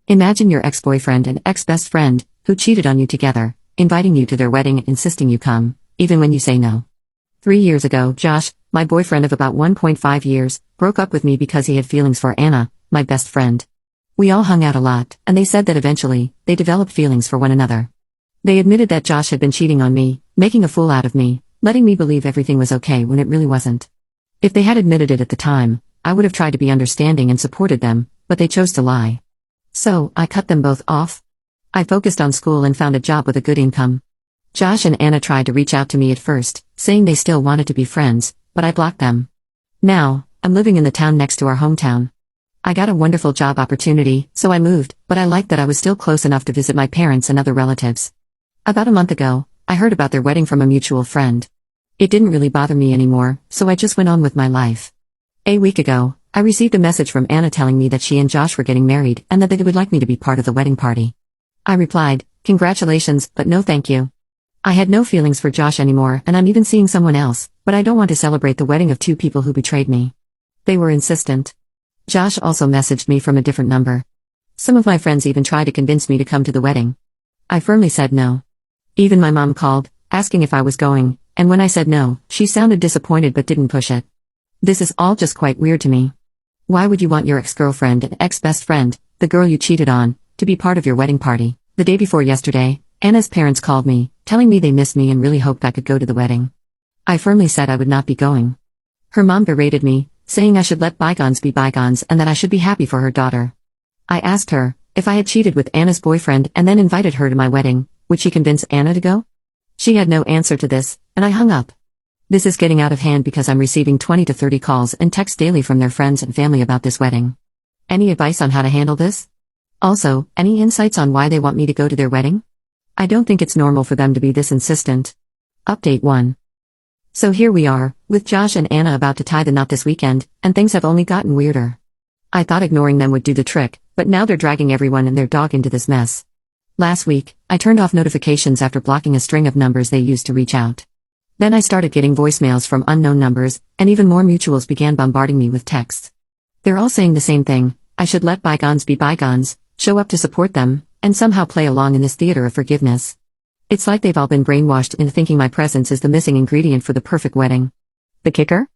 Imagine your ex-boyfriend and ex-best friend, who cheated on you together, inviting you to their wedding and insisting you come, even when you say no. 3 years ago, Josh, my boyfriend of about 1.5 years, broke up with me because he had feelings for Anna, my best friend. We all hung out a lot, and they said that eventually, they developed feelings for one another. They admitted that Josh had been cheating on me, making a fool out of me, letting me believe everything was okay when it really wasn't. If they had admitted it at the time, I would have tried to be understanding and supported them, but they chose to lie. So, I cut them both off. I focused on school and found a job with a good income. Josh and Anna tried to reach out to me at first, saying they still wanted to be friends, but I blocked them. Now, I'm living in the town next to our hometown. I got a wonderful job opportunity, so I moved, but I liked that I was still close enough to visit my parents and other relatives. About a month ago, I heard about their wedding from a mutual friend. It didn't really bother me anymore, so I just went on with my life. A week ago, I received a message from Anna telling me that she and Josh were getting married and that they would like me to be part of the wedding party. I replied, "Congratulations, but no thank you." I had no feelings for Josh anymore and I'm even seeing someone else, but I don't want to celebrate the wedding of two people who betrayed me. They were insistent. Josh also messaged me from a different number. Some of my friends even tried to convince me to come to the wedding. I firmly said no. Even my mom called, asking if I was going, and when I said no, she sounded disappointed but didn't push it. This is all just quite weird to me. Why would you want your ex-girlfriend and ex-best friend, the girl you cheated on, to be part of your wedding party? The day before yesterday, Anna's parents called me, telling me they missed me and really hoped I could go to the wedding. I firmly said I would not be going. Her mom berated me, saying I should let bygones be bygones and that I should be happy for her daughter. I asked her, if I had cheated with Anna's boyfriend and then invited her to my wedding, would she convince Anna to go? She had no answer to this, and I hung up. This is getting out of hand because I'm receiving 20 to 30 calls and texts daily from their friends and family about this wedding. Any advice on how to handle this? Also, any insights on why they want me to go to their wedding? I don't think it's normal for them to be this insistent. Update 1. So here we are, with Josh and Anna about to tie the knot this weekend, and things have only gotten weirder. I thought ignoring them would do the trick, but now they're dragging everyone and their dog into this mess. Last week, I turned off notifications after blocking a string of numbers they used to reach out. Then I started getting voicemails from unknown numbers, and even more mutuals began bombarding me with texts. They're all saying the same thing: I should let bygones be bygones, show up to support them, and somehow play along in this theater of forgiveness. It's like they've all been brainwashed into thinking my presence is the missing ingredient for the perfect wedding. The kicker?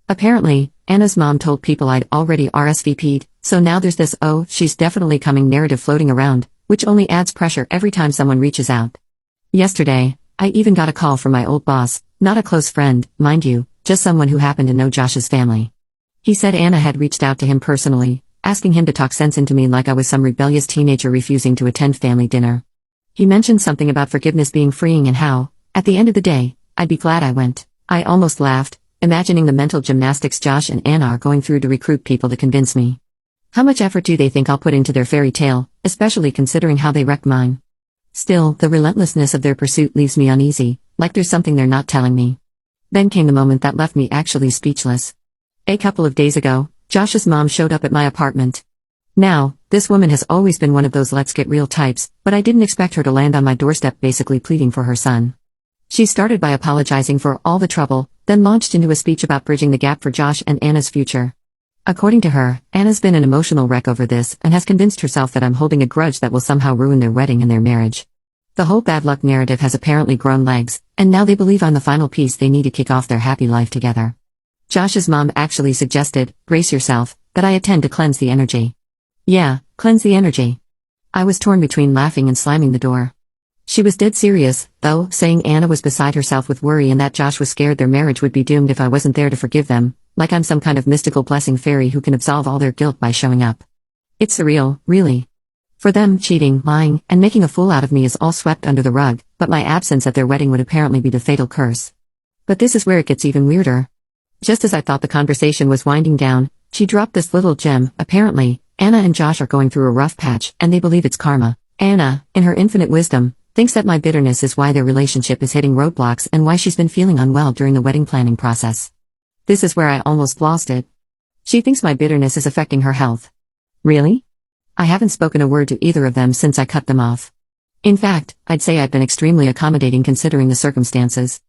Apparently, Anna's mom told people I'd already RSVP'd, so now there's this "oh, she's definitely coming" narrative floating around, which only adds pressure every time someone reaches out. Yesterday, I even got a call from my old boss, not a close friend, mind you, just someone who happened to know Josh's family. He said Anna had reached out to him personally, asking him to talk sense into me like I was some rebellious teenager refusing to attend family dinner. He mentioned something about forgiveness being freeing and how, at the end of the day, I'd be glad I went. I almost laughed, imagining the mental gymnastics Josh and Anna are going through to recruit people to convince me. How much effort do they think I'll put into their fairy tale, especially considering how they wrecked mine? Still, the relentlessness of their pursuit leaves me uneasy, like there's something they're not telling me. Then came the moment that left me actually speechless. A couple of days ago, Josh's mom showed up at my apartment. Now, this woman has always been one of those let's get real types, but I didn't expect her to land on my doorstep basically pleading for her son. She started by apologizing for all the trouble, then launched into a speech about bridging the gap for Josh and Anna's future. According to her, Anna's been an emotional wreck over this and has convinced herself that I'm holding a grudge that will somehow ruin their wedding and their marriage. The whole bad luck narrative has apparently grown legs, and now they believe I'm the final piece they need to kick off their happy life together. Josh's mom actually suggested, brace yourself, that I attend to cleanse the energy. Yeah, cleanse the energy. I was torn between laughing and slamming the door. She was dead serious, though, saying Anna was beside herself with worry and that Josh was scared their marriage would be doomed if I wasn't there to forgive them, like I'm some kind of mystical blessing fairy who can absolve all their guilt by showing up. It's surreal, really. For them, cheating, lying, and making a fool out of me is all swept under the rug, but my absence at their wedding would apparently be the fatal curse. But this is where it gets even weirder. Just as I thought the conversation was winding down, she dropped this little gem. Apparently, Anna and Josh are going through a rough patch, and they believe it's karma. Anna, in her infinite wisdom, thinks that my bitterness is why their relationship is hitting roadblocks and why she's been feeling unwell during the wedding planning process. This is where I almost lost it. She thinks my bitterness is affecting her health. Really? I haven't spoken a word to either of them since I cut them off. In fact, I'd say I've been extremely accommodating considering the circumstances.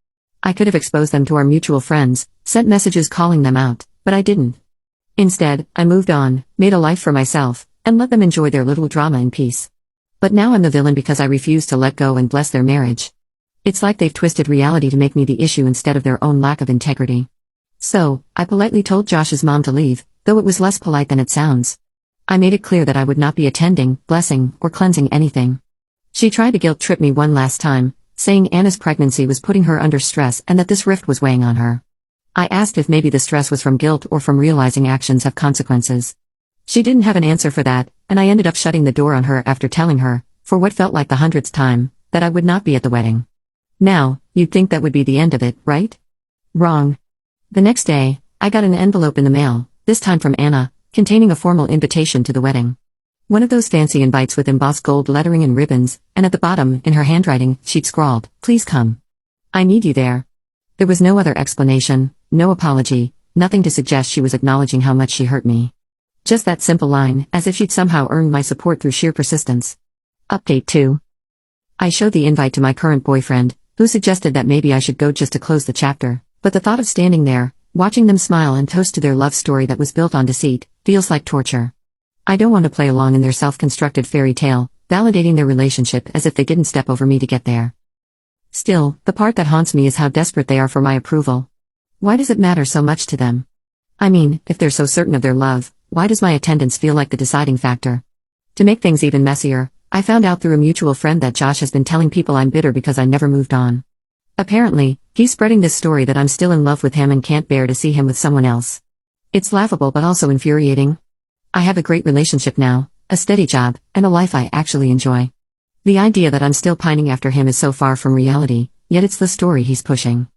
I could have exposed them to our mutual friends, sent messages calling them out, but I didn't. Instead, I moved on, made a life for myself, and let them enjoy their little drama in peace. But now I'm the villain because I refuse to let go and bless their marriage. It's like they've twisted reality to make me the issue instead of their own lack of integrity. So, I politely told Josh's mom to leave, though it was less polite than it sounds. I made it clear that I would not be attending, blessing, or cleansing anything. She tried to guilt-trip me one last time, saying Anna's pregnancy was putting her under stress and that this rift was weighing on her. I asked if maybe the stress was from guilt or from realizing actions have consequences. She didn't have an answer for that, and I ended up shutting the door on her after telling her, for what felt like the 100th time, that I would not be at the wedding. Now, you'd think that would be the end of it, right? Wrong. The next day, I got an envelope in the mail, this time from Anna, containing a formal invitation to the wedding. One of those fancy invites with embossed gold lettering and ribbons, and at the bottom, in her handwriting, she'd scrawled, "Please come. I need you there." There was no other explanation, no apology, nothing to suggest she was acknowledging how much she hurt me. Just that simple line, as if she'd somehow earned my support through sheer persistence. Update 2. I showed the invite to my current boyfriend, who suggested that maybe I should go just to close the chapter, but the thought of standing there, watching them smile and toast to their love story that was built on deceit, feels like torture. I don't want to play along in their self-constructed fairy tale, validating their relationship as if they didn't step over me to get there. Still, the part that haunts me is how desperate they are for my approval. Why does it matter so much to them? I mean, if they're so certain of their love, why does my attendance feel like the deciding factor? To make things even messier, I found out through a mutual friend that Josh has been telling people I'm bitter because I never moved on. Apparently, he's spreading this story that I'm still in love with him and can't bear to see him with someone else. It's laughable but also infuriating. I have a great relationship now, a steady job, and a life I actually enjoy. The idea that I'm still pining after him is so far from reality, yet it's the story he's pushing.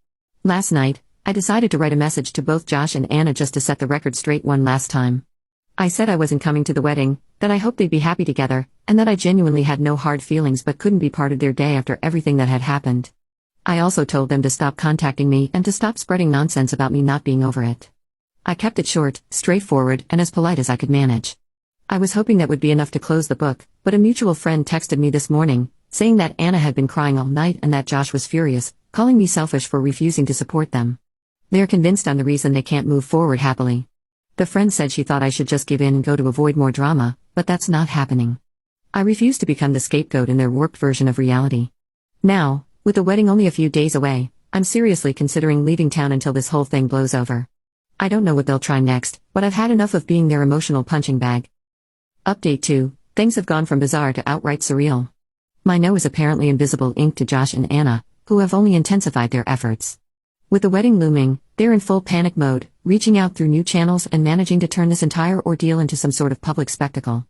Last night, I decided to write a message to both Josh and Anna just to set the record straight one last time. I said I wasn't coming to the wedding, that I hoped they'd be happy together, and that I genuinely had no hard feelings but couldn't be part of their day after everything that had happened. I also told them to stop contacting me and to stop spreading nonsense about me not being over it. I kept it short, straightforward, and as polite as I could manage. I was hoping that would be enough to close the book, but a mutual friend texted me this morning, saying that Anna had been crying all night and that Josh was furious, calling me selfish for refusing to support them. They're convinced I'm the reason they can't move forward happily. The friend said she thought I should just give in and go to avoid more drama, but that's not happening. I refuse to become the scapegoat in their warped version of reality. Now, with the wedding only a few days away, I'm seriously considering leaving town until this whole thing blows over. I don't know what they'll try next, but I've had enough of being their emotional punching bag. Update 2. Things have gone from bizarre to outright surreal. My no is apparently invisible ink to Josh and Anna, who have only intensified their efforts. With the wedding looming, they're in full panic mode, reaching out through new channels and managing to turn this entire ordeal into some sort of public spectacle.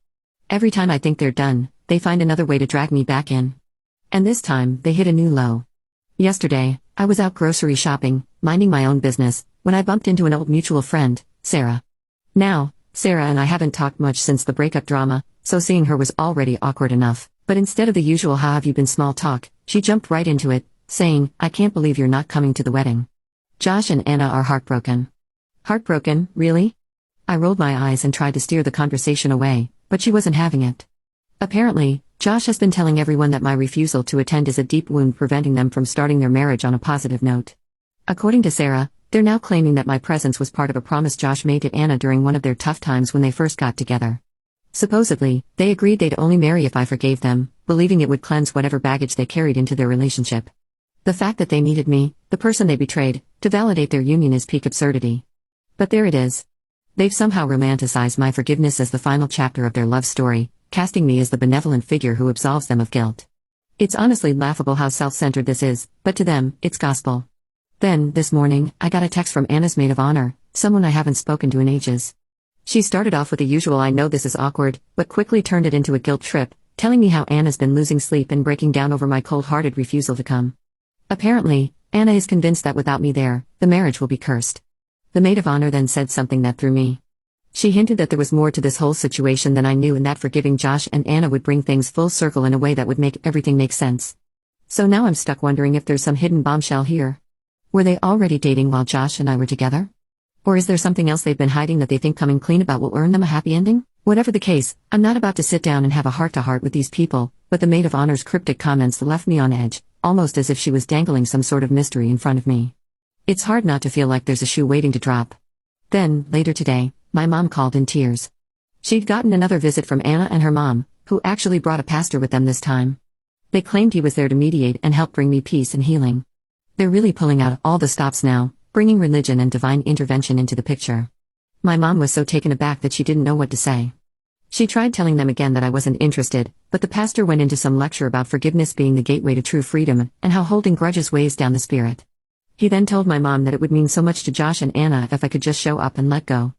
Every time I think they're done, they find another way to drag me back in. And this time, they hit a new low. Yesterday, I was out grocery shopping, minding my own business, when I bumped into an old mutual friend, Sarah. Now, Sarah and I haven't talked much since the breakup drama, so seeing her was already awkward enough, but instead of the usual "how have you been" small talk, she jumped right into it, saying, "I can't believe you're not coming to the wedding." Josh and Anna are heartbroken. Heartbroken, really? I rolled my eyes and tried to steer the conversation away, but she wasn't having it. Apparently, Josh has been telling everyone that my refusal to attend is a deep wound preventing them from starting their marriage on a positive note. According to Sarah, they're now claiming that my presence was part of a promise Josh made to Anna during one of their tough times when they first got together. Supposedly, they agreed they'd only marry if I forgave them, believing it would cleanse whatever baggage they carried into their relationship. The fact that they needed me, the person they betrayed, to validate their union is peak absurdity. But there it is. They've somehow romanticized my forgiveness as the final chapter of their love story, casting me as the benevolent figure who absolves them of guilt. It's honestly laughable how self-centered this is, but to them, it's gospel. Then, this morning, I got a text from Anna's maid of honor, someone I haven't spoken to in ages. She started off with the usual "I know this is awkward," but quickly turned it into a guilt trip, telling me how Anna's been losing sleep and breaking down over my cold-hearted refusal to come. Apparently, Anna is convinced that without me there, the marriage will be cursed. The maid of honor then said something that threw me. She hinted that there was more to this whole situation than I knew and that forgiving Josh and Anna would bring things full circle in a way that would make everything make sense. So now I'm stuck wondering if there's some hidden bombshell here. Were they already dating while Josh and I were together? Or is there something else they've been hiding that they think coming clean about will earn them a happy ending? Whatever the case, I'm not about to sit down and have a heart-to-heart with these people, but the maid of honor's cryptic comments left me on edge, almost as if she was dangling some sort of mystery in front of me. It's hard not to feel like there's a shoe waiting to drop. Then, later today, my mom called in tears. She'd gotten another visit from Anna and her mom, who actually brought a pastor with them this time. They claimed he was there to mediate and help bring me peace and healing. They're really pulling out all the stops now, bringing religion and divine intervention into the picture. My mom was so taken aback that she didn't know what to say. She tried telling them again that I wasn't interested, but the pastor went into some lecture about forgiveness being the gateway to true freedom and how holding grudges weighs down the spirit. He then told my mom that it would mean so much to Josh and Anna if I could just show up and let go.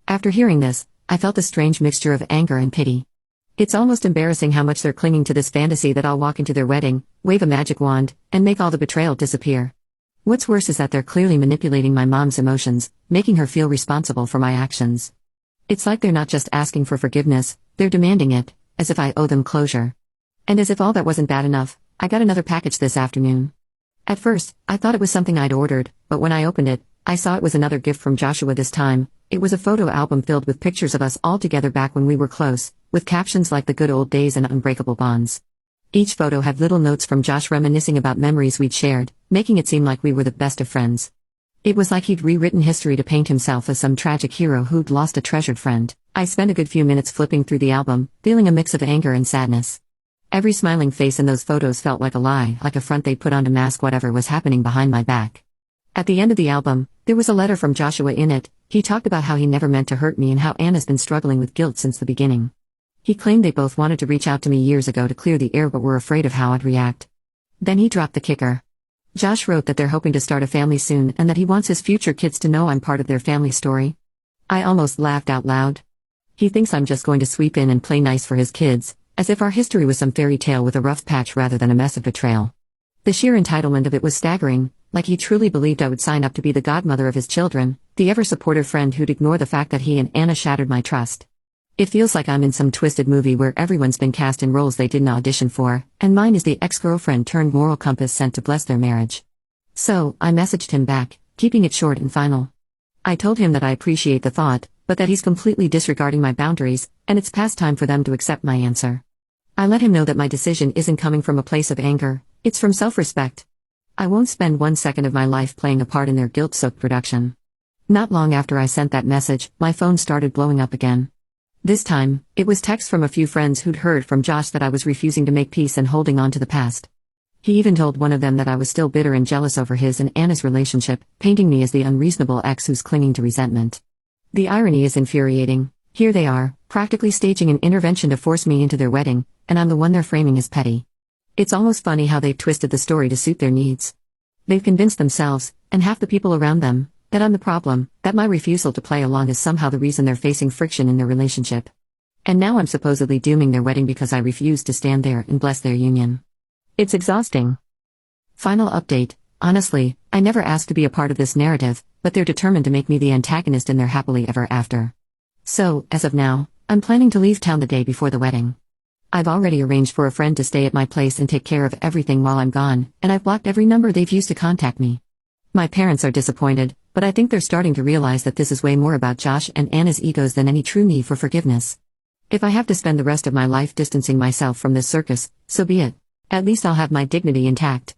After hearing this, I felt a strange mixture of anger and pity. It's almost embarrassing how much they're clinging to this fantasy that I'll walk into their wedding, wave a magic wand, and make all the betrayal disappear. What's worse is that they're clearly manipulating my mom's emotions, making her feel responsible for my actions. It's like they're not just asking for forgiveness, they're demanding it, as if I owe them closure. And as if all that wasn't bad enough, I got another package this afternoon. At first, I thought it was something I'd ordered, but when I opened it, I saw it was another gift from Joshua this time. It was a photo album filled with pictures of us all together back when we were close, with captions like the good old days and unbreakable bonds. Each photo had little notes from Josh reminiscing about memories we'd shared, making it seem like we were the best of friends. It was like he'd rewritten history to paint himself as some tragic hero who'd lost a treasured friend. I spent a good few minutes flipping through the album, feeling a mix of anger and sadness. Every smiling face in those photos felt like a lie, like a front they'd put on to mask whatever was happening behind my back. At the end of the album, there was a letter from Joshua in it. He talked about how he never meant to hurt me and how Anna's been struggling with guilt since the beginning. He claimed they both wanted to reach out to me years ago to clear the air but were afraid of how I'd react. Then he dropped the kicker. Josh wrote that they're hoping to start a family soon and that he wants his future kids to know I'm part of their family story. I almost laughed out loud. He thinks I'm just going to sweep in and play nice for his kids, as if our history was some fairy tale with a rough patch rather than a mess of betrayal. The sheer entitlement of it was staggering, like he truly believed I would sign up to be the godmother of his children, the ever-supportive friend who'd ignore the fact that he and Anna shattered my trust. It feels like I'm in some twisted movie where everyone's been cast in roles they didn't audition for, and mine is the ex-girlfriend turned moral compass sent to bless their marriage. So, I messaged him back, keeping it short and final. I told him that I appreciate the thought, but that he's completely disregarding my boundaries, and it's past time for them to accept my answer. I let him know that my decision isn't coming from a place of anger, it's from self-respect. I won't spend 1 second of my life playing a part in their guilt-soaked production. Not long after I sent that message, my phone started blowing up again. This time, it was text from a few friends who'd heard from Josh that I was refusing to make peace and holding on to the past. He even told one of them that I was still bitter and jealous over his and Anna's relationship, painting me as the unreasonable ex who's clinging to resentment. The irony is infuriating. Here they are, practically staging an intervention to force me into their wedding, and I'm the one they're framing as petty. It's almost funny how they've twisted the story to suit their needs. They've convinced themselves, and half the people around them, that I'm the problem, that my refusal to play along is somehow the reason they're facing friction in their relationship. And now I'm supposedly dooming their wedding because I refuse to stand there and bless their union. It's exhausting. Final update: honestly, I never asked to be a part of this narrative, but they're determined to make me the antagonist in their happily ever after. So, as of now, I'm planning to leave town the day before the wedding. I've already arranged for a friend to stay at my place and take care of everything while I'm gone, and I've blocked every number they've used to contact me. My parents are disappointed, but I think they're starting to realize that this is way more about Josh and Anna's egos than any true need for forgiveness. If I have to spend the rest of my life distancing myself from this circus, so be it. At least I'll have my dignity intact.